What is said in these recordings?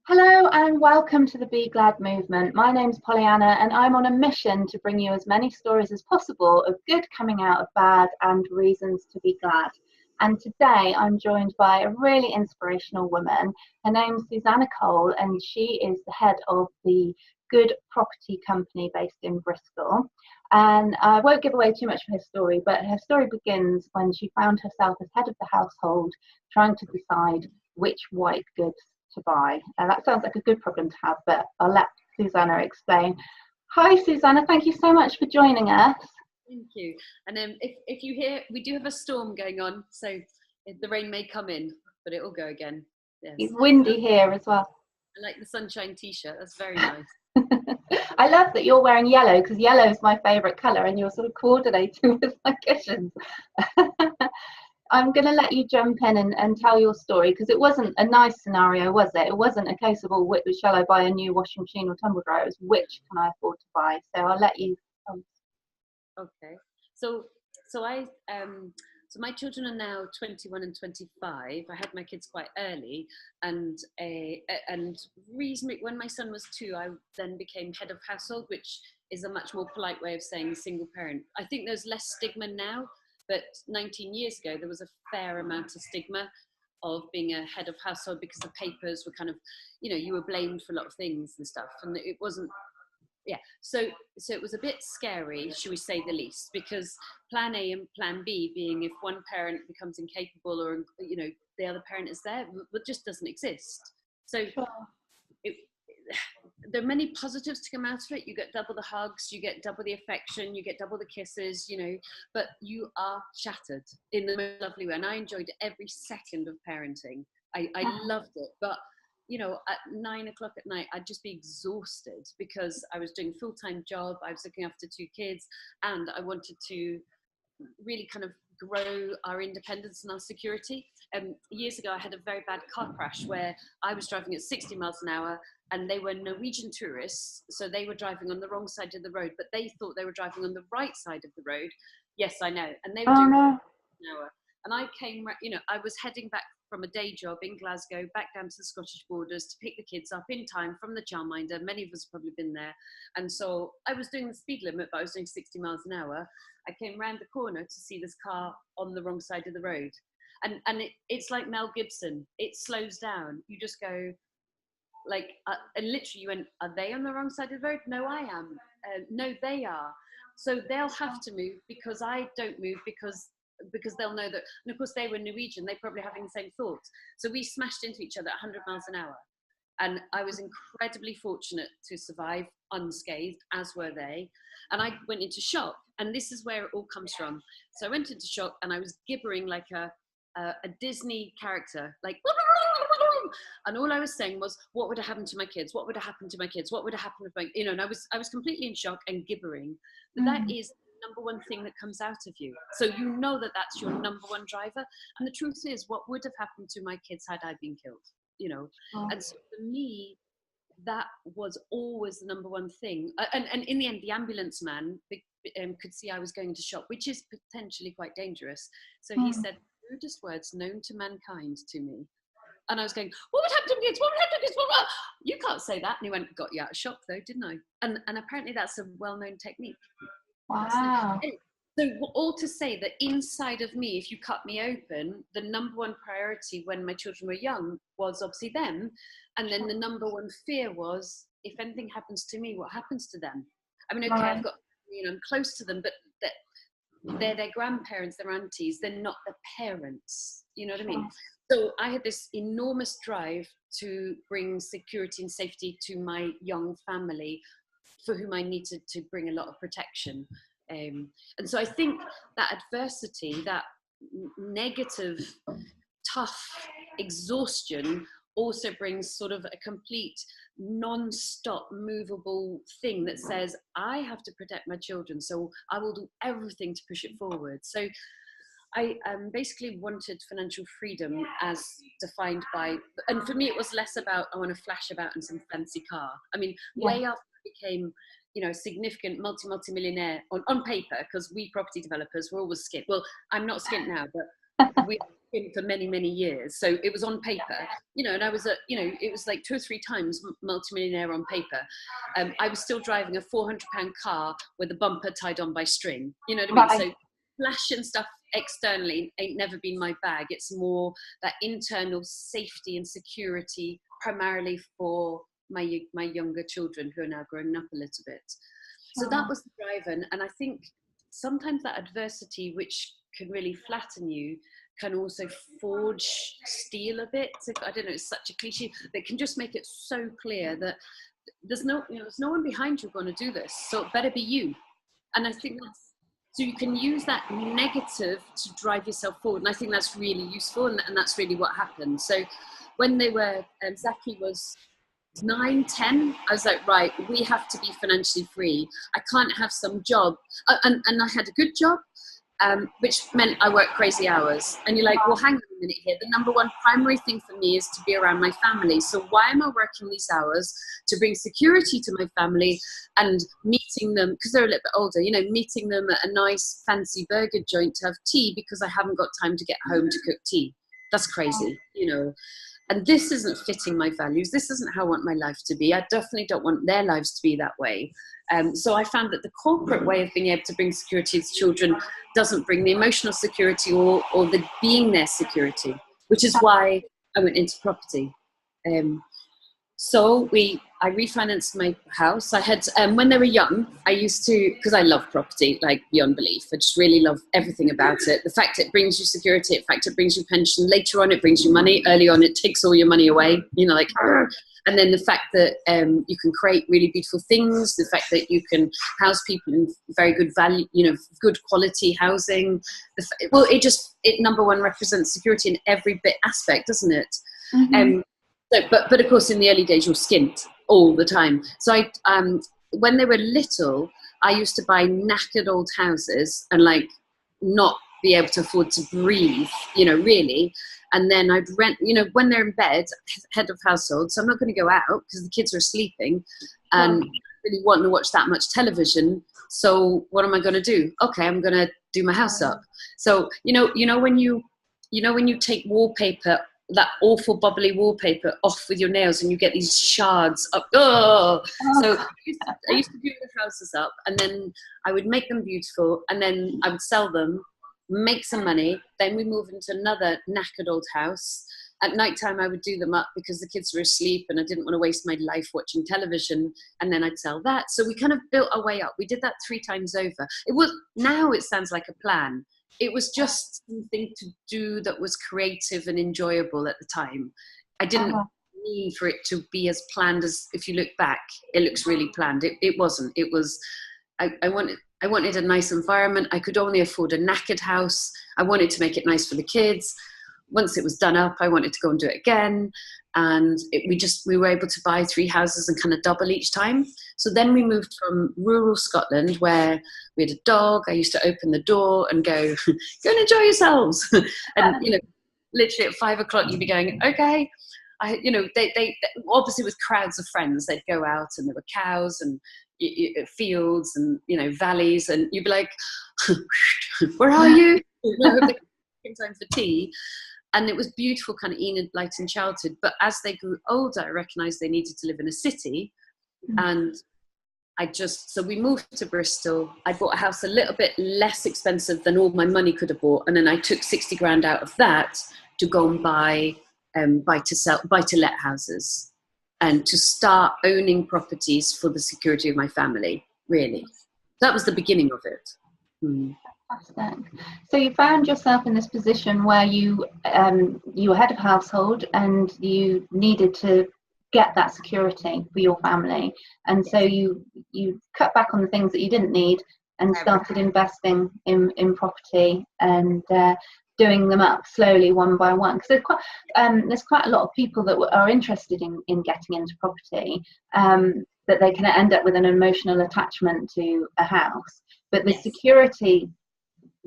Hello and welcome to the Be Glad movement. My name's Pollyanna and I'm on a mission to bring you as many stories as possible of good coming out of bad and reasons to be glad. And today I'm joined by a really inspirational woman. Her name's Susannah Cole and she is the head of the Good Property Company based in Bristol. And I won't give away too much of her story, but her story begins when she found herself as head of the household trying to decide which white goods to buy. And that sounds like a good problem to have, but I'll let Susannah explain. Hi Susannah, thank you so much for joining us. Thank you. And if you hear, we do have a storm going on, so the rain may come in, but it will go again. Yes. It's windy here as well. I like the sunshine t-shirt, that's very nice. I love that you're wearing yellow because yellow is my favourite colour and you're sort of coordinating with my cushions. I'm going to let you jump in and tell your story because it wasn't a nice scenario, was it? It wasn't a case of, oh, shall I buy a new washing machine or tumble dryer? It was, which can I afford to buy? So I'll let you. Okay. So my children are now 21 and 25. I had my kids quite early, and reasonably, when my son was 2, I then became head of household, which is a much more polite way of saying single parent. I think there's less stigma now. But 19 years ago, there was a fair amount of stigma of being a head of household because the papers were kind of, you were blamed for a lot of things and stuff. And it wasn't, So it was a bit scary, should we say the least, because plan A and plan B being if one parent becomes incapable or, the other parent is there, it just doesn't exist. So there are many positives to come out of it. You get double the hugs, you get double the affection, you get double the kisses, but you are shattered in the most lovely way. And I enjoyed every second of parenting. I loved it. But, at 9 o'clock at night, I'd just be exhausted because I was doing a full-time job. I was looking after 2 kids and I wanted to really kind of grow our independence and our security. Years ago, I had a very bad car crash where I was driving at 60 miles an hour and they were Norwegian tourists. So they were driving on the wrong side of the road, but they thought they were driving on the right side of the road. Yes, I know. And they were doing an hour. And I came, I was heading back from a day job in Glasgow, back down to the Scottish borders to pick the kids up in time from the childminder. Many of us have probably been there. And so I was doing the speed limit, but I was doing 60 miles an hour. I came round the corner to see this car on the wrong side of the road. And it's like Mel Gibson. It slows down. You just go, and literally you went, are they on the wrong side of the road? No, I am. No, they are. So they'll have to move because I don't move because they'll know that. And of course they were Norwegian. They're probably having the same thoughts. So we smashed into each other at 100 miles an hour. And I was incredibly fortunate to survive unscathed, as were they. And I went into shock. And this is where it all comes from. So I went into shock and I was gibbering like a Disney character, like, and all I was saying was, what would have happened to my kids? What would have happened to my kids? What would have happened if and I was completely in shock and gibbering. But that is the number one thing that comes out of you. So that that's your number one driver. And the truth is, what would have happened to my kids had I been killed? And so for me, that was always the number one thing. And in the end, the ambulance man could see I was going into shock, which is potentially quite dangerous. So he said, rudest words known to mankind to me. And I was going, what would happen to kids? What would happen to kids? What? You can't say that. And he went, got you out of shock though, didn't I? And apparently that's a well-known technique. Wow. So all to say that inside of me, if you cut me open, the number one priority when my children were young was obviously them. And then the number one fear was, if anything happens to me, what happens to them? I mean, okay, I've got, I'm close to them, but they're their grandparents, their aunties, they're not the parents. You know what I mean? So I had this enormous drive to bring security and safety to my young family, for whom I needed to bring a lot of protection. And so I think that adversity, that negative, tough exhaustion also brings sort of a complete non-stop movable thing that says, I have to protect my children, so I will do everything to push it forward. So I basically wanted financial freedom as defined by, and for me it was less about, I want to flash about in some fancy car. I mean, way after I became, a significant multi-millionaire on paper, because we property developers were always skint. Well, I'm not skint now, but we for many, many years. So it was on paper, and I was it was like 2 or 3 times multimillionaire on paper. I was still driving a £400 car with a bumper tied on by string. You know what I mean? Right. So flash and stuff externally ain't never been my bag. It's more that internal safety and security, primarily for my younger children who are now growing up a little bit. So that was the driver. And I think sometimes that adversity, which can really flatten you, can also forge steel a bit. I don't know, it's such a cliche, but it can just make it so clear that there's no one behind you going to do this. So it better be you. And I think so you can use that negative to drive yourself forward. And I think that's really useful. And that's really what happened. So when they were, Zaki was 9, 10, I was like, right, we have to be financially free. I can't have some job. And I had a good job, which meant I worked crazy hours. And you're like, well, hang on a minute here. The number one primary thing for me is to be around my family. So why am I working these hours? To bring security to my family and meeting them, because they're a little bit older, meeting them at a nice fancy burger joint to have tea because I haven't got time to get home to cook tea. That's crazy, And this isn't fitting my values. This isn't how I want my life to be. I definitely don't want their lives to be that way. So I found that the corporate way of being able to bring security to children doesn't bring the emotional security or the being their security, which is why I went into property. So I refinanced my house. I had, when they were young, I used to, because I love property, like beyond belief. I just really love everything about it. The fact it brings you security, the fact it brings you pension. Later on, it brings you money. Early on, it takes all your money away, and then the fact that you can create really beautiful things, the fact that you can house people in very good value, good quality housing. It number one represents security in every bit aspect, doesn't it? Mm-hmm. But of course, in the early days, you're skint all the time. So when they were little, I used to buy knackered old houses and not be able to afford to breathe, really. And then I'd rent, when they're in bed, head of household. So I'm not going to go out because the kids are sleeping and really wanting to watch that much television. So what am I going to do? Okay, I'm going to do my house up. So when you take wallpaper, that awful bubbly wallpaper off with your nails and you get these shards up. So I used to do the houses up and then I would make them beautiful and then I would sell them, make some money. Then we move into another knackered old house. At night time I would do them up because the kids were asleep and I didn't want to waste my life watching television, and then I'd sell that. So we kind of built our way up. We did that 3 times over. Now it sounds like a plan. It was just something to do that was creative and enjoyable at the time. I didn't mean for it to be as planned as, if you look back, it looks really planned. It wasn't. It was, I wanted a nice environment. I could only afford a knackered house. I wanted to make it nice for the kids. Once it was done up, I wanted to go and do it again. And we were able to buy 3 houses and kind of double each time. So then we moved from rural Scotland where we had a dog. I used to open the door and go and enjoy yourselves. And, literally at 5 o'clock, you'd be going, okay. They obviously with crowds of friends, they'd go out and there were cows and fields and, valleys. And you'd be like, where are you? Time for tea. And it was beautiful, kind of Enid Blyton childhood. But as they grew older, I recognised they needed to live in a city. And so we moved to Bristol. I bought a house a little bit less expensive than all my money could have bought. And then I took 60 grand out of that to go and buy to let houses and to start owning properties for the security of my family, really. That was the beginning of it. Fantastic. So you found yourself in this position where you were head of household and you needed to get that security for your family, and so you cut back on the things that you didn't need and started investing in property and doing them up slowly one by one, because there's quite a lot of people that are interested in getting into property, that they can end up with an emotional attachment to a house, but the security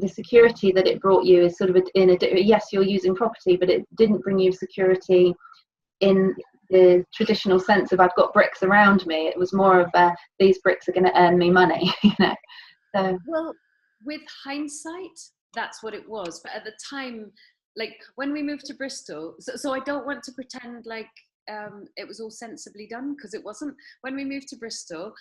that it brought you is sort of yes, you're using property, but it didn't bring you security in the traditional sense of I've got bricks around me. It was more of these bricks are going to earn me money, So, well, with hindsight, that's what it was. But at the time, Like when we moved to Bristol, so I don't want to pretend like it was all sensibly done, because it wasn't. When we moved to Bristol,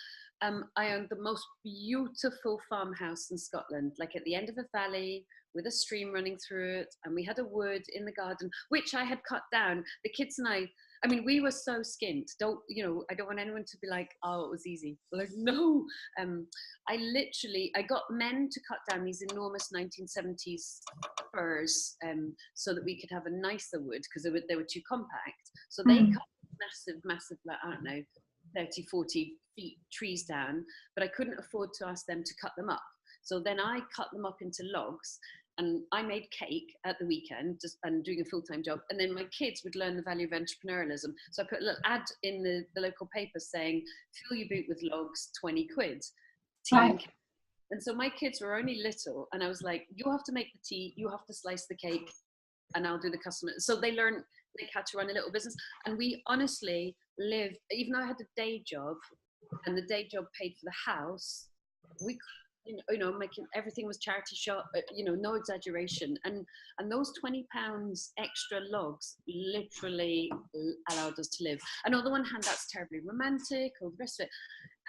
I owned the most beautiful farmhouse in Scotland, like at the end of a valley with a stream running through it, and we had a wood in the garden which I had cut down. The kids and I mean, we were so skint. Don't, you know, I don't want anyone to be like, oh, it was easy. Like, no. I got men to cut down these enormous 1970s firs, so that we could have a nicer wood, because they were too compact. So they cut massive, like, I don't know, 30, 40 feet trees down, but I couldn't afford to ask them to cut them up. So then I cut them up into logs, and I made cake at the weekend, and doing a full-time job. And then my kids would learn the value of entrepreneurialism. So I put a little ad in the local paper saying, fill your boot with logs, 20 quid. Tea and cake. And so my kids were only little, and I was like, you have to make the tea, you have to slice the cake, and I'll do the customer. So they learned, they had to run a little business. And we honestly lived, even though I had a day job, and the day job paid for the house, we, you know, making everything was charity shop, you know, no exaggeration. And those £20 extra logs literally allowed us to live. And on the one hand, that's terribly romantic, or the rest of it.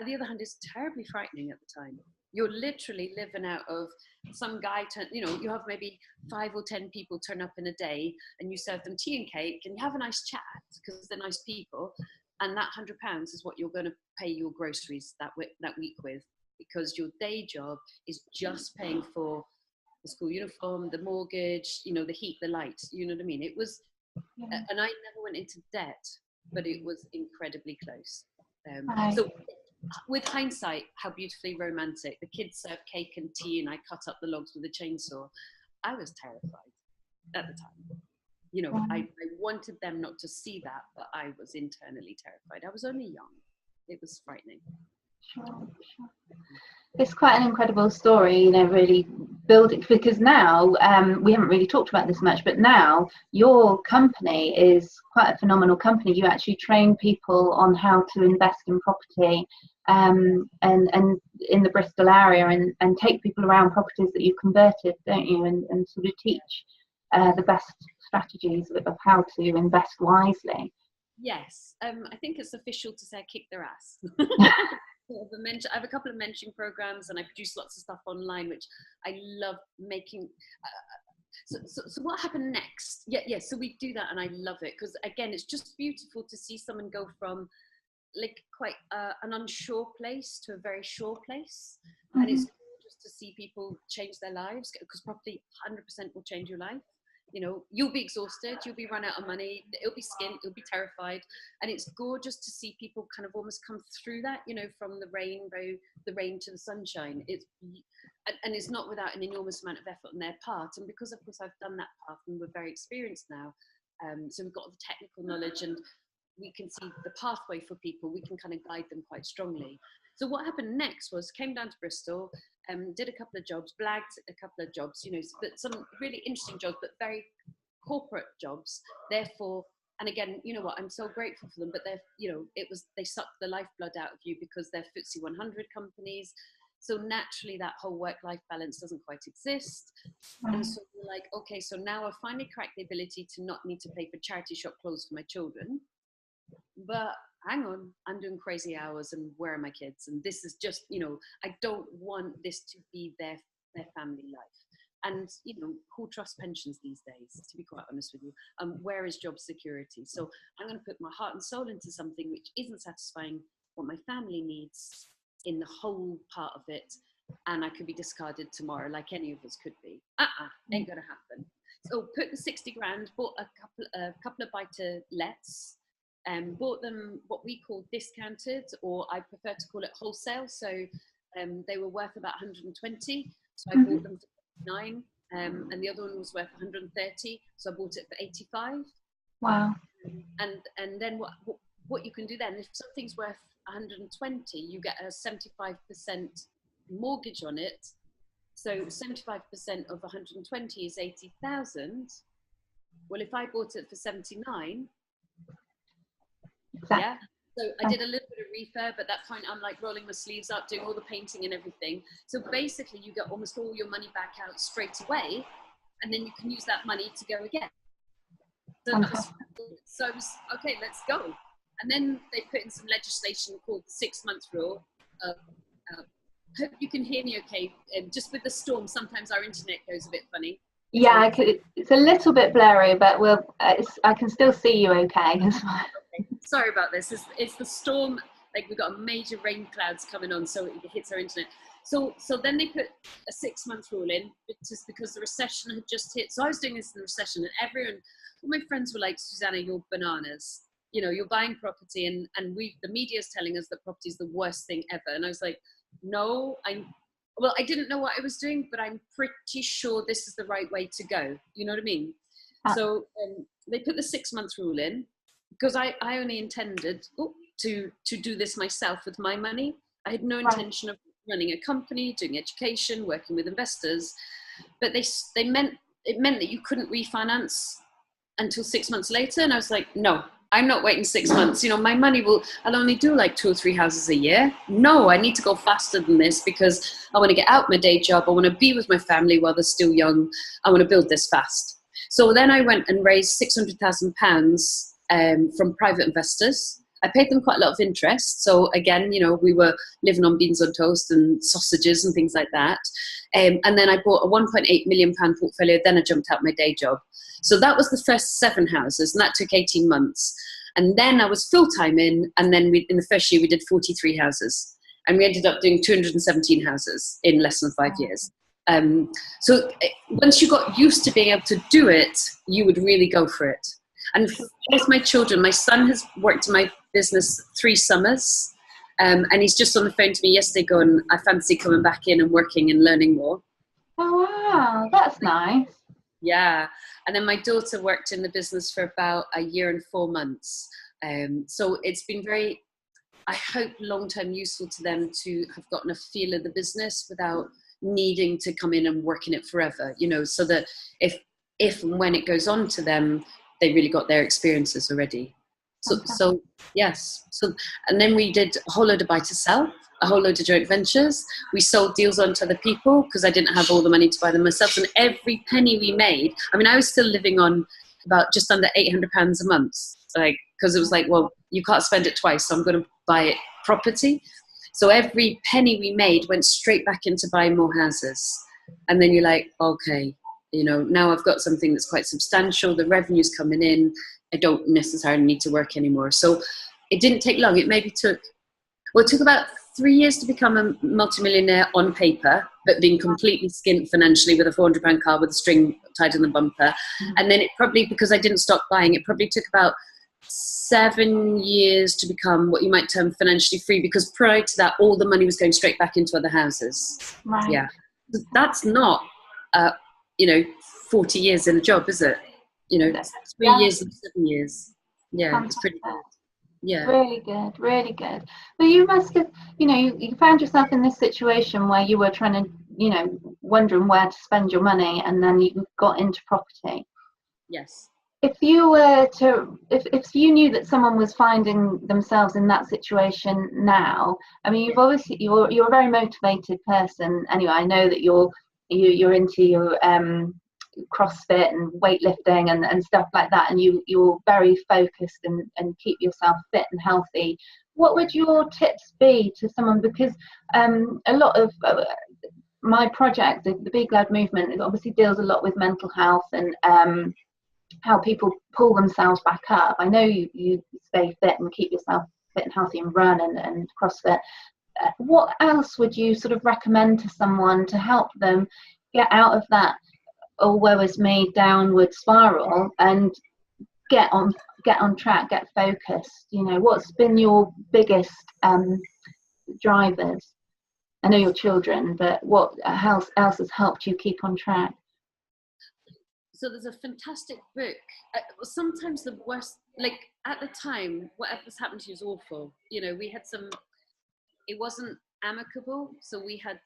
On the other hand, it's terribly frightening at the time. You're literally living out of some guy, you know, you have maybe 5 or 10 people turn up in a day, and you serve them tea and cake, and you have a nice chat because they're nice people. And that £100 is what you're going to pay your groceries that week with, because your day job is just paying for the school uniform, the mortgage, you know, the heat, the light, you know what I mean? It was, and I never went into debt, but it was incredibly close. So with hindsight, how beautifully romantic. The kids served cake and tea, and I cut up the logs with a chainsaw. I was terrified at the time. You know, I wanted them not to see that, but I was internally terrified. I was only young. It was frightening. Sure. It's quite an incredible story, you know, really building, because now we haven't really talked about this much, but now your company is quite a phenomenal company. You actually train people on how to invest in property, and in the Bristol area, and take people around properties that you've converted, don't you, and sort of teach the best strategies of how to invest wisely. Yes, I think it's official to say I kick their ass. I have a couple of mentoring programs, and I produce lots of stuff online, which I love making. So what happened next? Yeah. So we do that, and I love it, because again, it's just beautiful to see someone go from like quite an unsure place to a very sure place, and it's just to see people change their lives, because property 100% will change your life. You know, you'll be exhausted, you'll be run out of money, it'll be skint, you'll be terrified. And it's gorgeous to see people kind of almost come through that, you know, from the rain to the sunshine. And it's not without an enormous amount of effort on their part. And because, of course, I've done that path, and we're very experienced now, so we've got the technical knowledge, and we can see the pathway for people, we can kind of guide them quite strongly. So what happened next was, came down to Bristol, did a couple of jobs, blagged a couple of jobs, you know, but some really interesting jobs, but very corporate jobs. Therefore, and again, you know what, I'm so grateful for them, but they're, you know, they sucked the lifeblood out of you, because they're FTSE 100 companies. So naturally, that whole work-life balance doesn't quite exist. And so we're like, okay, so now I've finally cracked the ability to not need to pay for charity shop clothes for my children. But hang on, I'm doing crazy hours, and where are my kids? And this is just, you know, I don't want this to be their family life. And, you know, who trusts pensions these days, to be quite honest with you? Where is job security? So I'm going to put my heart and soul into something which isn't satisfying what my family needs in the whole part of it. And I could be discarded tomorrow, like any of us could be. Ain't going to happen. So put the 60 grand, bought a couple of buy-to-lets, bought them what we call discounted, or I prefer to call it wholesale. So they were worth about 120, so I bought them for 9, and the other one was worth 130, so I bought it for 85. Wow. And then what you can do then, if something's worth 120, you get a 75% mortgage on it. So 75% of 120 is 80,000. Well, if I bought it for 79, exactly. Yeah. So I did a little bit of refurb. At that point, I'm like rolling my sleeves up, doing all the painting and everything. So basically, you get almost all your money back out straight away. and then you can use that money to go again. Fantastic. So I was, okay, let's go. And then they put in some legislation called the 6-month rule. Hope you can hear me okay. Just with the storm, sometimes our internet goes a bit funny. Yeah, it's a little bit blurry, but I can still see you okay. Okay. Sorry about this. It's the storm. Like, we've got a major rain clouds coming on, so it hits our internet. So then they put a 6-month rule in, just because the recession had just hit. So I was doing this in the recession, and all my friends were like, Susannah, you're bananas. You know, you're buying property, and the media is telling us that property is the worst thing ever. And I was like, no, I didn't know what I was doing, but I'm pretty sure this is the right way to go. You know what I mean? So they put the 6-month rule in, because I only intended to do this myself with my money. I had no intention of running a company, doing education, working with investors, but it meant that you couldn't refinance until 6 months later. And I was like, no, I'm not waiting 6 months. You know, my money I'll only do like 2 or 3 houses a year. No, I need to go faster than this, because I want to get out my day job. I want to be with my family while they're still young. I want to build this fast. So then I went and raised £600,000 from private investors. I paid them quite a lot of interest. So again, you know, we were living on beans on toast and sausages and things like that. And then I bought a £1.8 million portfolio. Then I jumped out my day job. So that was the first 7 houses, and that took 18 months. And then I was full-time in, and then in the first year we did 43 houses. And we ended up doing 217 houses in less than 5 years. So once you got used to being able to do it, you would really go for it. And with my children, my son has worked in my business 3 summers. And he's just on the phone to me yesterday going, I fancy coming back in and working and learning more. Oh, wow, that's nice. Yeah. And then my daughter worked in the business for about a year and 4 months. So it's been very, I hope, long-term useful to them to have gotten a feel of the business without needing to come in and work in it forever, you know, so that if and when it goes on to them, they really got their experiences already. So yes. So, and then we did a whole load of buy to sell, a whole load of joint ventures. We sold deals on to other people because I didn't have all the money to buy them myself. And every penny we made, I mean, I was still living on about just under £800 a month, like, because it was like, well, you can't spend it twice, so I'm going to buy it property. So every penny we made went straight back into buying more houses. And then you're like, okay, you know, now I've got something that's quite substantial. The revenue's coming in. I don't necessarily need to work anymore. So it didn't take long. It took about 3 years to become a multimillionaire on paper, but being completely skint financially with a £400 car with a string tied in the bumper. And then it probably, because I didn't stop buying, it probably took about 7 years to become what you might term financially free, because prior to that, all the money was going straight back into other houses. Right. Yeah. That's not, 40 years in a job, is it? You know, 3 years and 7 years. Yeah, fantastic. It's pretty good. Yeah. Really good, really good. But you must have, you know, you found yourself in this situation where you were trying to, you know, wondering where to spend your money, and then you got into property. Yes. If you were to, if you knew that someone was finding themselves in that situation now, I mean, you're a very motivated person. Anyway, I know that you're into your crossfit and weightlifting and stuff like that, and you're very focused and keep yourself fit and healthy. What would your tips be to someone? Because a lot of my project, the Be Glad movement, it obviously deals a lot with mental health and how people pull themselves back up. I know you stay fit and keep yourself fit and healthy and run and CrossFit. What else would you sort of recommend to someone to help them get out of that "oh woe is me" downward spiral and get on track, get focused? You know, what's been your biggest drivers? I know your children, but what else has helped you keep on track? So there's a fantastic book. Sometimes the worst, like at the time, whatever's happened to you is awful. You know, we had it wasn't amicable. So we had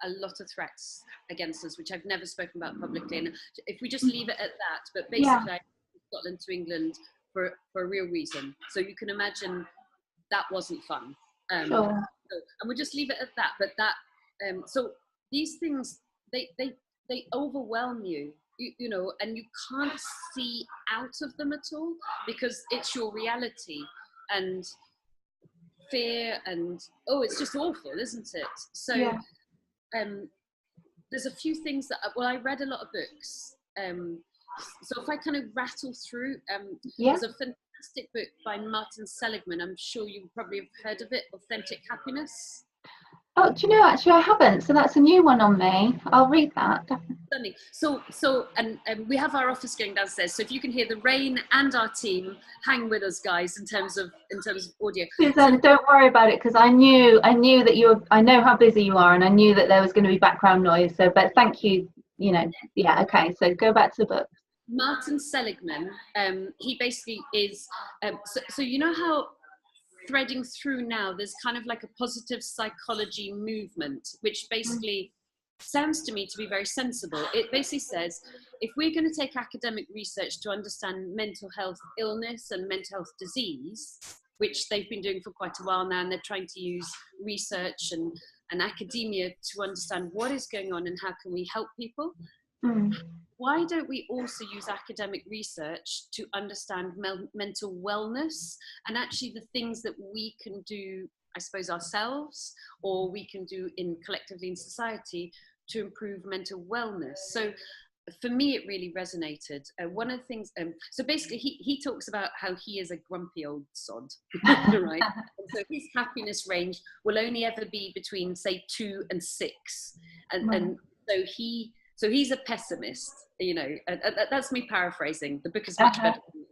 a lot of threats against us, which I've never spoken about publicly. And if we just leave it at that, but basically I moved from Scotland to England for a real reason. So you can imagine that wasn't fun. Sure. And we'll just leave it at that. But that, so these things, they overwhelm you. you know, and you can't see out of them at all because it's your reality. And fear and it's just awful, isn't it? So Yeah. There's a few things that I read a lot of books, so if I kind of rattle through, there's a fantastic book by Martin Seligman. I'm sure you probably have heard of it, Authentic Happiness. Oh, do you know, actually I haven't, so that's a new one on me. I'll read that, definitely. So we have our office going downstairs, so if you can hear the rain and our team, hang with us, guys, in terms of audio. Susanna, don't worry about it, because I knew that I know how busy you are, and I knew that there was going to be background noise, so, but thank you, you know. Yeah, okay, so go back to the book. Martin Seligman, he basically is, so you know how threading through now, there's kind of like a positive psychology movement, which basically sounds to me to be very sensible. It basically says, if we're going to take academic research to understand mental health illness and mental health disease, which they've been doing for quite a while now, and they're trying to use research and academia to understand what is going on and how can we help people. Why don't we also use academic research to understand mental wellness and actually the things that we can do, I suppose, ourselves, or we can do collectively in society to improve mental wellness? So for me, it really resonated. One of the things, so basically he talks about how he is a grumpy old sod, right? And so his happiness range will only ever be between, say, 2 and 6. And so he's a pessimist, you know, and that's me paraphrasing. The book is much better than me.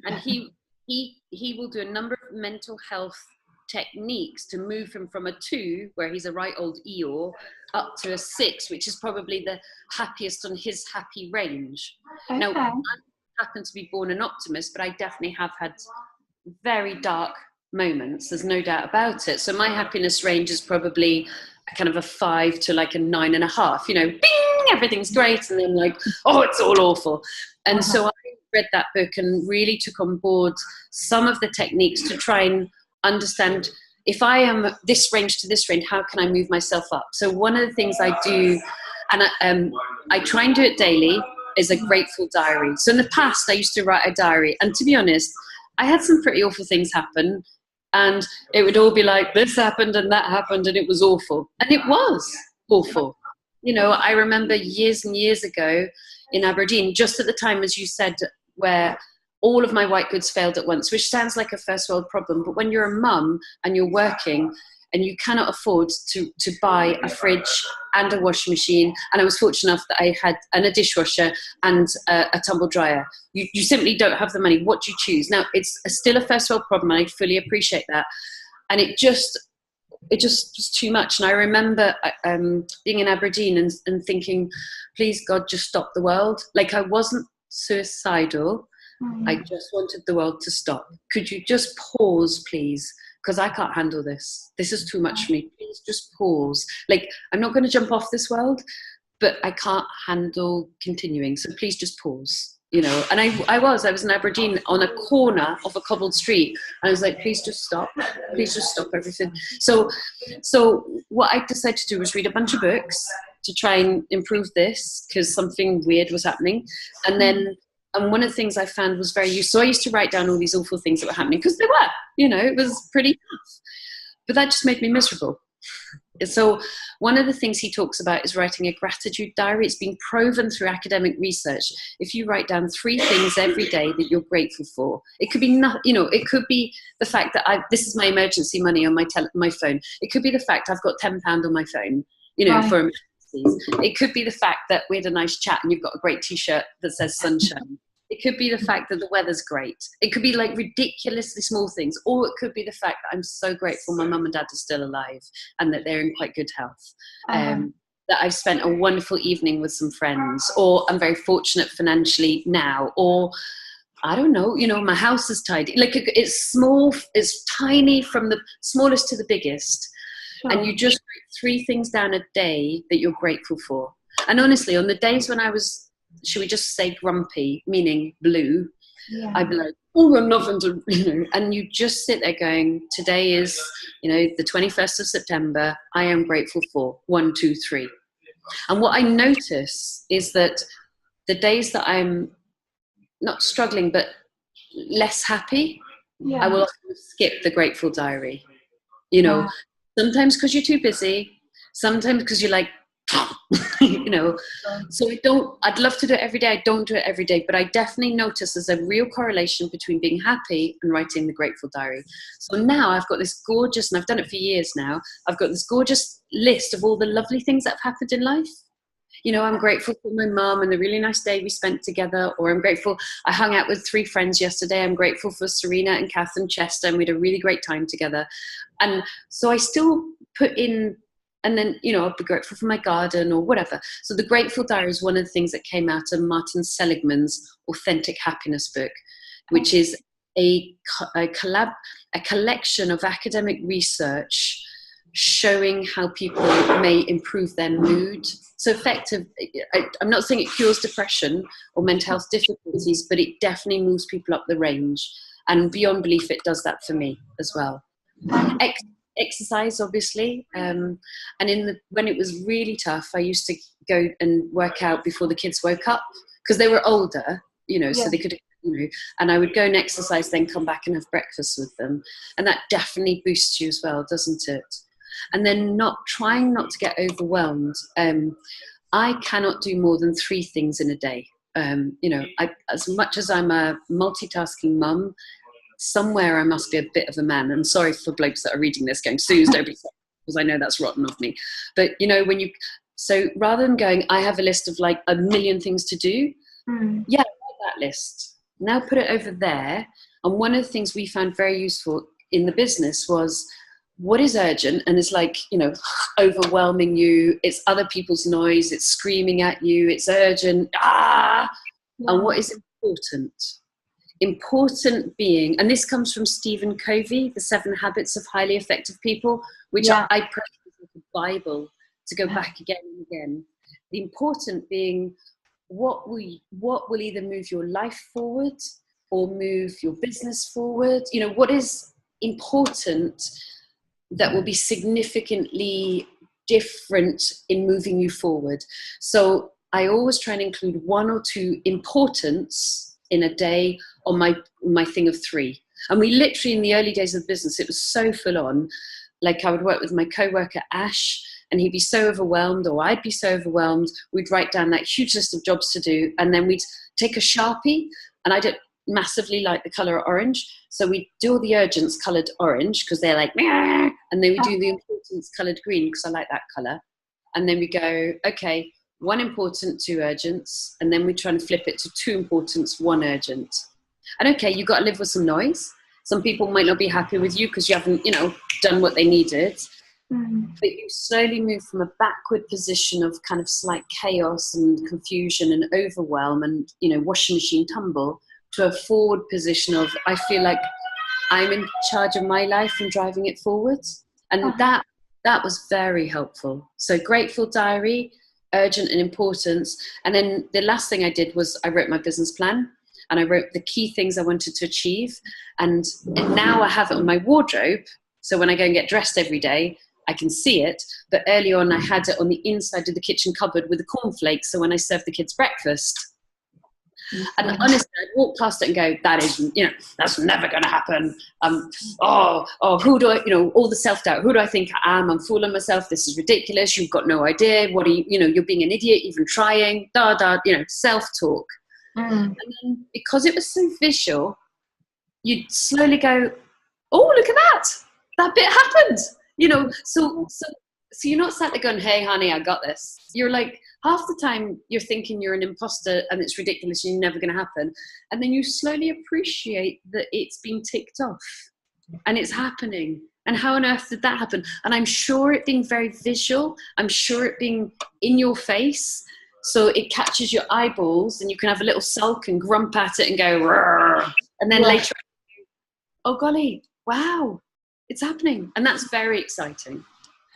And he will do a number of mental health techniques to move him from a 2, where he's a right old Eeyore, up to a 6, which is probably the happiest on his happy range. Okay. Now, I happen to be born an optimist, but I definitely have had very dark moments. There's no doubt about it. So my happiness range is probably kind of a 5 to like a 9.5, you know, bing, everything's great. And then like, oh, it's all awful. And so I read that book and really took on board some of the techniques to try and understand, if I am this range to this range, how can I move myself up? So one of the things I do, and I try and do it daily, is a grateful diary. So in the past, I used to write a diary. And to be honest, I had some pretty awful things happen. And it would all be like, this happened and that happened, and it was awful. And it was awful. You know, I remember years and years ago in Aberdeen, just at the time, as you said, where all of my white goods failed at once, which sounds like a first world problem. But when you're a mum and you're working and you cannot afford to buy a fridge and a washing machine, and I was fortunate enough that I had a dishwasher and a tumble dryer. You simply don't have the money. What do you choose? Now, it's still a first world problem, and I fully appreciate that. And it just was too much. And I remember being in Aberdeen and thinking, please, God, just stop the world. Like, I wasn't suicidal. I just wanted the world to stop. Could you just pause, please? Because I can't handle this. This is too much for me. Please just pause. Like, I'm not going to jump off this world, but I can't handle continuing. So please just pause, you know. And I was in Aberdeen on a corner of a cobbled street. And I was like, please just stop. Please just stop everything. So what I decided to do was read a bunch of books to try and improve this, because something weird was happening. And one of the things I found was very useful. So I used to write down all these awful things that were happening, because they were, you know, it was pretty tough. But that just made me miserable. So one of the things he talks about is writing a gratitude diary. It's been proven through academic research. If you write down 3 things every day that you're grateful for, it could be you know, it could be the fact that this is my emergency money on my phone. It could be the fact I've got £10 on my phone, you know, for emergencies. It could be the fact that we had a nice chat and you've got a great t-shirt that says sunshine. It could be the fact that the weather's great. It could be like ridiculously small things. Or it could be the fact that I'm so grateful my mum and dad are still alive and that they're in quite good health. That I've spent a wonderful evening with some friends, or I'm very fortunate financially now, or I don't know, you know, my house is tidy. Like, it's small, it's tiny, from the smallest to the biggest. Sure. And you just write 3 things down a day that you're grateful for. And honestly, on the days when I was, should we just say grumpy, meaning blue, I'd be like, oh, I'm nothing to, you know, and you just sit there going, today is, you know, the 21st of September, I am grateful for 1, 2, 3. And what I notice is that the days that I'm not struggling, but less happy, I will often skip the grateful diary. You know, sometimes because you're too busy, sometimes because you're like, you know, so I'd love to do it every day. I don't do it every day, but I definitely notice there's a real correlation between being happy and writing the grateful diary. So now I've got this gorgeous, and I've done it for years now, I've got this gorgeous list of all the lovely things that have happened in life. You know, I'm grateful for my mum and the really nice day we spent together, or I'm grateful I hung out with 3 friends yesterday. I'm grateful for Serena and Kath and Chester, and we had a really great time together. And so I still put in, and then, you know, I'll be grateful for my garden or whatever. So the grateful diary is one of the things that came out of Martin Seligman's Authentic Happiness book, which is a collection of academic research showing how people may improve their mood. So effective, I'm not saying it cures depression or mental health difficulties, but it definitely moves people up the range. And beyond belief, it does that for me as well. Exercise, obviously. And when it was really tough, I used to go and work out before the kids woke up, because they were older, you know, so they could, you know, and I would go and exercise, then come back and have breakfast with them. And that definitely boosts you as well, doesn't it? And then trying not to get overwhelmed. I cannot do more than 3 things in a day. You know, as much as I'm a multitasking mum, somewhere I must be a bit of a man. I'm sorry for blokes that are reading this going, Suze, don't be sorry, because I know that's rotten of me. But, you know, so rather than going, I have a list of like a million things to do, write that list. Now put it over there. And one of the things we found very useful in the business was, what is urgent and is like, you know, overwhelming you, it's other people's noise, it's screaming at you, it's urgent, and what is important being, and this comes from Stephen Covey, The 7 Habits of Highly Effective People, which I practice like a Bible to go back again and again. The important being, what will either move your life forward or move your business forward. You know, what is important that will be significantly different in moving you forward. So I always try and include 1 or 2 importance in a day on my thing of 3. And we literally, in the early days of the business, it was so full on. Like I would work with my co-worker Ash, and he'd be so overwhelmed, or I'd be so overwhelmed, we'd write down that huge list of jobs to do, and then we'd take a Sharpie, and I don't massively like the colour orange, so we do all the urgents coloured orange because they're like, Meow! And then we do the importance coloured green because I like that colour, and then we go, okay, 1 important, 2 urgents, and then we try and flip it to 2 importance, 1 urgent. And okay, you've got to live with some noise. Some people might not be happy with you because you haven't, you know, done what they needed. But you slowly move from a backward position of kind of slight chaos and confusion and overwhelm and, you know, washing machine tumble, to a forward position of, I feel like I'm in charge of my life and driving it forward. And that was very helpful. So grateful diary, urgent and importance. And then the last thing I did was I wrote my business plan, and I wrote the key things I wanted to achieve. And now I have it on my wardrobe. So when I go and get dressed every day, I can see it. But early on, I had it on the inside of the kitchen cupboard with the cornflakes. So when I serve the kids breakfast, and honestly, I'd walk past it and go, that isn't, you know, that's never going to happen. Who do I, you know, all the self-doubt, who do I think I am? I'm fooling myself. This is ridiculous. You've got no idea. What are you, you know, you're being an idiot, even trying, you know, self-talk. And then because it was so visual, you'd slowly go, oh, look at that. That bit happened. You know, so you're not sat there going, hey, honey, I got this. You're like, half the time you're thinking you're an imposter and it's ridiculous and you're never going to happen. And then you slowly appreciate that it's been ticked off and it's happening. And how on earth did that happen? And I'm sure it being very visual, I'm sure it being in your face, so it catches your eyeballs and you can have a little sulk and grump at it and go, Rrr. And then later, oh golly, wow, it's happening. And that's very exciting.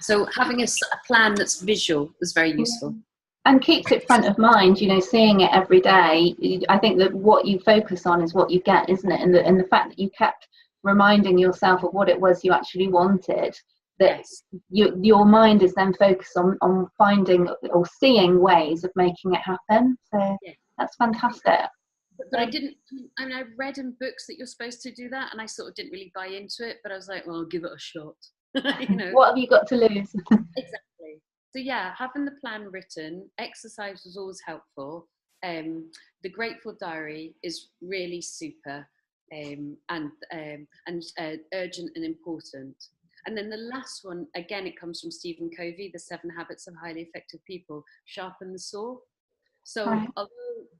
So having a plan that's visual was very useful. And keeps it front of mind, you know, seeing it every day. I think that what you focus on is what you get, isn't it? And the fact that you kept reminding yourself of what it was you actually wanted, that your mind is then focused on finding or seeing ways of making it happen. So That's fantastic. But I didn't, and I read in books that you're supposed to do that, and I sort of didn't really buy into it, but I was like, well, I'll give it a shot. You know, what have you got to lose? exactly. So yeah, having the plan written, exercise was always helpful. The Grateful Diary is really super, and urgent and important. And then the last one, again, it comes from Stephen Covey, The 7 Habits of Highly Effective People, Sharpen the Saw. So Right. although,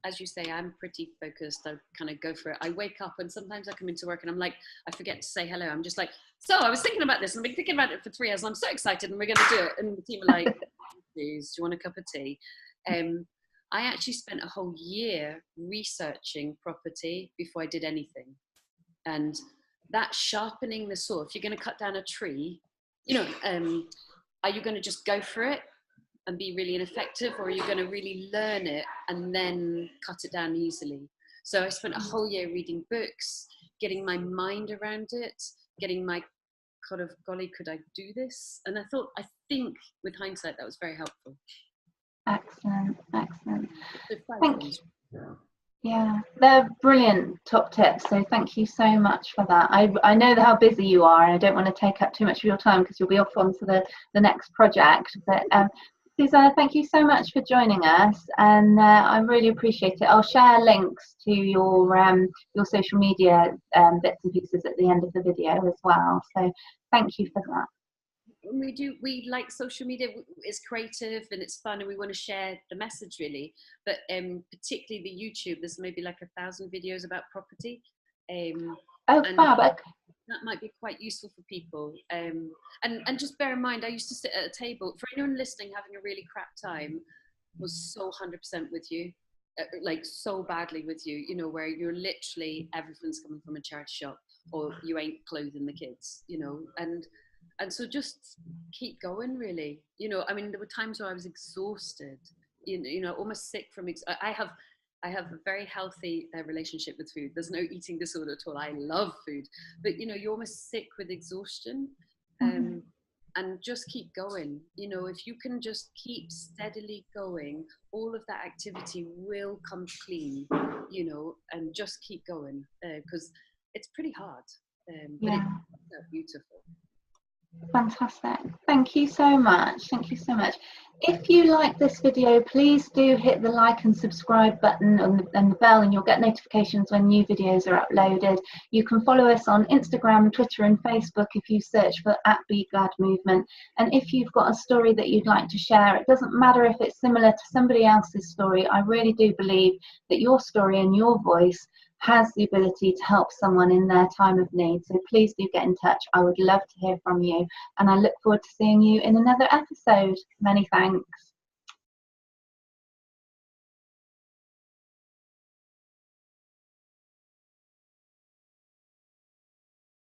as you say, I'm pretty focused, I kind of go for it. I wake up and sometimes I come into work and I'm like, I forget to say hello. I'm just like, so I was thinking about this and I've been thinking about it for 3 hours and I'm so excited and we're going to do it. And the team are like, please, do you want a cup of tea? I actually spent a whole year researching property before I did anything. And that sharpening the saw, if you're going to cut down a tree, you know, are you going to just go for it and be really ineffective, or are you going to really learn it and then cut it down easily? So I spent a whole year reading books, getting my mind around it, getting my kind of, golly, could I do this? And I think with hindsight, that was very helpful. Excellent. So Thank you. Yeah, they're brilliant top tips. So thank you so much for that. I know how busy you are, and I don't want to take up too much of your time because you'll be off onto the next project. But Susannah, thank you so much for joining us, and I really appreciate it. I'll share links to your social media bits and pieces at the end of the video as well. So thank you for that. We like social media is creative and it's fun and we want to share the message really, but particularly the YouTube, there's maybe like 1,000 videos about property. Oh, fab. Okay. That might be quite useful for people. And just bear in mind, I used to sit at a table, for anyone listening having a really crap time, was so 100% with you, like so badly with you, you know, where you're literally, everything's coming from a charity shop or you ain't clothing the kids, you know, and so just keep going, really. You know, I mean, there were times where I was exhausted, you know, almost sick from, I have a very healthy relationship with food. There's no eating disorder at all. I love food, but you know, you're almost sick with exhaustion, and just keep going. You know, if you can just keep steadily going, all of that activity will come clean, you know, and just keep going, because it's pretty hard, but it's so beautiful. Fantastic. Thank you so much. If you like this video, please do hit the like and subscribe button and the bell, and you'll get notifications when new videos are uploaded. You can follow us on Instagram, Twitter and Facebook if you search for @BeGladMovement. And if you've got a story that you'd like to share, it doesn't matter if it's similar to somebody else's story. I really do believe that your story and your voice has the ability to help someone in their time of need. So please do get in touch. I would love to hear from you, and I look forward to seeing you in another episode. Many thanks.